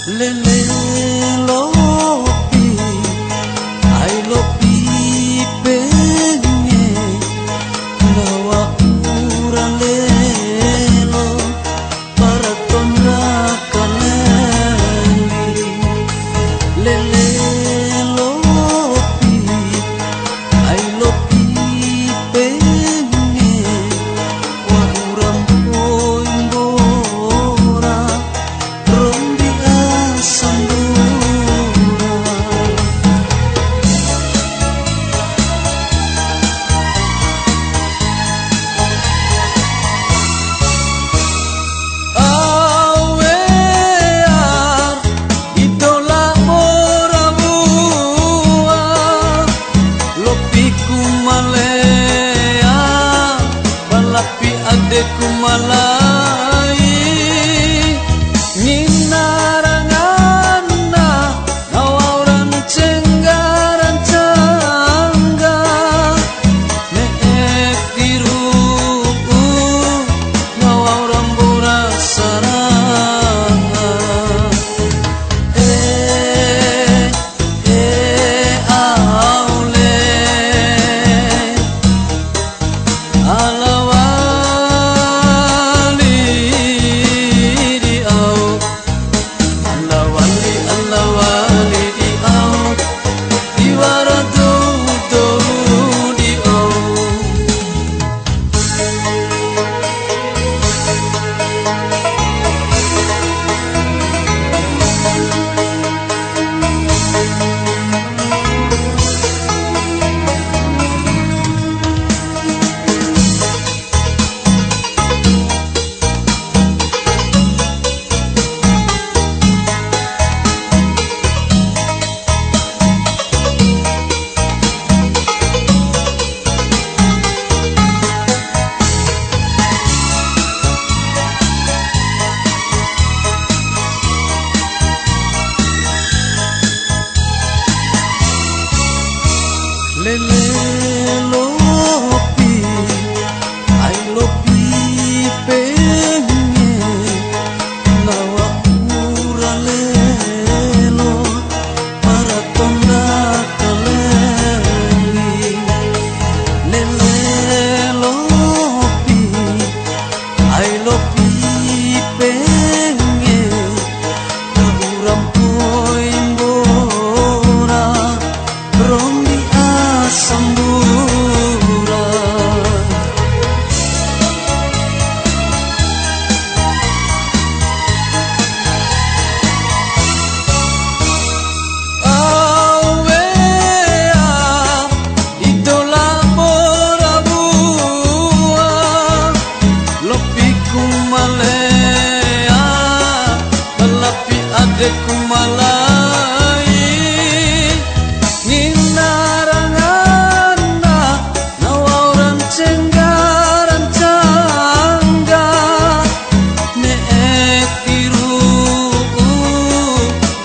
Lele lopi, ai lopi penye, lawa urang lelo, para tonra kaleli. Lele lopi, ai lopi penye, wa urang poimbora, rombi adekku malai ninarangana nawauran cenggaran cangga neek tiru nawauran borak saranga aule alawa Lele lopi, ai lopi penye, nawa urang lelo, para tonda kaleli. Lele lopi, ai lopi penye, na urang poimbora, rombi sambura awea idola borabua lopiku malea telapi adekku malai cenggaran cangga neek tiru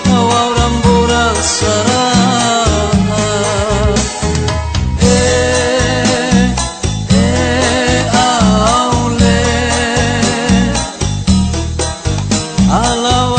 nawauran borak saranga aule alawa